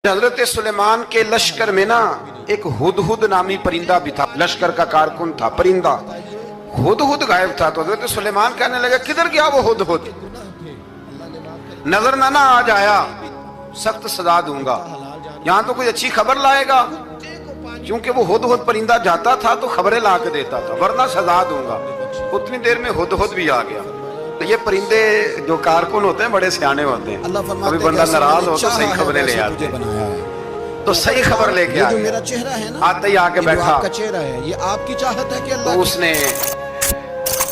हजरत सुलेमान के लश्कर में ना एक हुदहुद नामी परिंदा भी था। लश्कर का कारकुन था परिंदा। हुदहुद गायब था तो हजरत सुलेमान कहने लगे किधर गया वो हुदहुद, नजर ना आ जाया सख्त सजा दूंगा। यहाँ तो कोई अच्छी खबर लाएगा, क्योंकि वो हुदहुद परिंदा जाता था तो खबरें ला के देता था, वरना सजा दूंगा। उतनी देर में हुदहुद भी आ गया। तो ये परिंदे जो कारकुन होते हैं बड़े सियाने होते हैं। कभी बंदा नाराज हो तो सही खबरें ले आते हैं। तो सही खबर लेके आ मेरा चेहरा है ना, आते ही आके बैठा। आपका चेहरा है, ये आपकी चाहत है कि अल्लाह तो उसने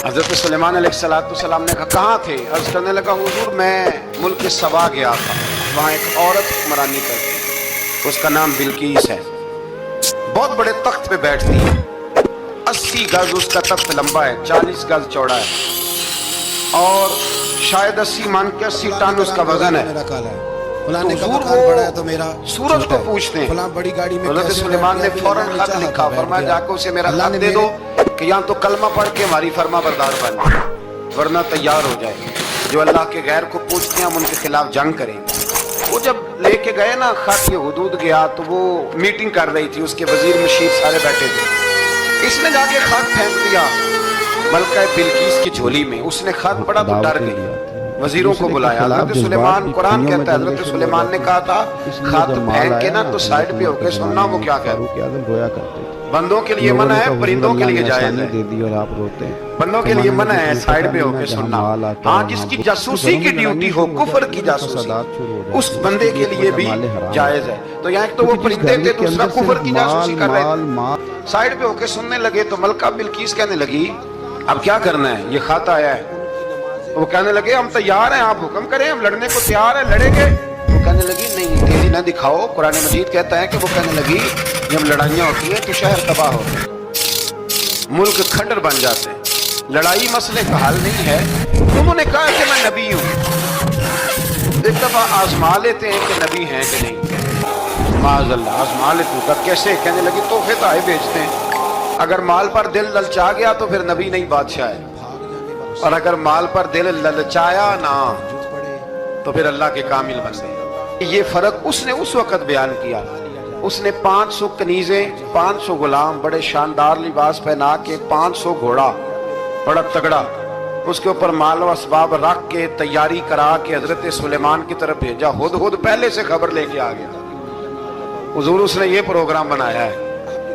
हजरत सुलेमान अलैहिस्सलाम ने कहा कहाँ थे? अर्ज करने लगा हुजूर मैं मुल्क सबा गया था, वहाँ एक औरत हुक्मरानी करती, उसका नाम बिल्कीस है। बहुत बड़े तख्त पे बैठती है, 80 गज उसका तख्त लंबा है, 40 गज चौड़ा है और शायद 80 मान के 80 टन उसका वजन है। तो मेरा सूरज को पूछते हैं, बड़ी गाड़ी में हज़रत सुलेमान ने फौरन खत लिखा, फरमाया जाकर उसे मेरा खत दे दो कि यहाँ तो कलमा पढ़ के हमारी फरमा बरदार बन जाए, वरना तैयार हो जाए। जो अल्लाह के गैर को पूछते हैं हम उनके खिलाफ जंग करेंगे। वो जब लेके गए ना खत, ये हुदूद गया तो वो मीटिंग कर रही थी, उसके वजीर मशीर सारे बैठे थे। इसने जाके खत फेंक दिया मलका बिल्कीस की झोली में। उसने खत पढ़ा तो डर गई, वजीरों को बुलाया। हजरत सुलेमान, कुरान कहता है हजरत सुलेमान ने कहा था खत फेंक के ना तो साइड पे होके सुनना वो क्या कहता है। बंदों के लिए मना है, परिंदों के लिए जायज है। बंदों के लिए मना है साइड पे होके सुनना। हाँ, जिसकी जासूसी की ड्यूटी हो, कुफर की जासूसी, उस बंदे के लिए भी जायज है। तो यहाँ एक तो वो परिंदे थे, दूसरा कुफर की जासूसी कर रहे थे। साइड पे होके सुनने लगे तो मलका बिल्कीस कहने लगी अब क्या करना है, ये खत आया है। वो कहने लगे हम तैयार हैं, आप हुक्म करें, हम लड़ने को तैयार हैं, लड़ेंगे। वो कहने लगी नहीं तेजी ना दिखाओ, कुरान मजीद कहता है कि वो कहने लगी जब लड़ाइयाँ होती हैं तो शहर तबाह होते हैं, मुल्क खंडर बन जाते हैं, लड़ाई मसले का हल नहीं है। उन्होंने कहा कि मैं नबी हूँ। एक दफा आजमा लेते हैं कि नबी हैं कि नहीं। माज़अल्लाह आजमा लेते हैं। कैसे? कहने लगी तोहफे तो आए बेचते हैं, अगर माल पर दिल ललचा गया तो फिर नबी नहीं बादशाह है, और अगर माल पर दिल ललचाया ना तो फिर अल्लाह के कामिल बन गए। ये फर्क उसने उस वक्त बयान किया। उसने 500 कनीजें, 500 गुलाम, बड़े शानदार लिबास पहना के, 500 घोड़ा बड़ा तगड़ा, उसके ऊपर माल व असबाब रख के तैयारी करा के हजरत सुलेमान की तरफ भेजा। हुदहुद पहले से खबर लेके आ गया। हुजूर उसने ये प्रोग्राम बनाया है।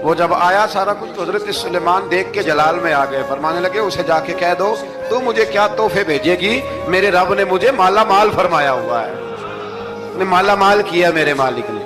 वो जब आया सारा कुछ तो हजरत सुलेमान देख के जलाल में आ गए। फरमाने लगे उसे जाके कह दो तू मुझे क्या तोहफे भेजेगी, मेरे रब ने मुझे माला माल फरमाया हुआ है, माला माल किया मेरे मालिक ने।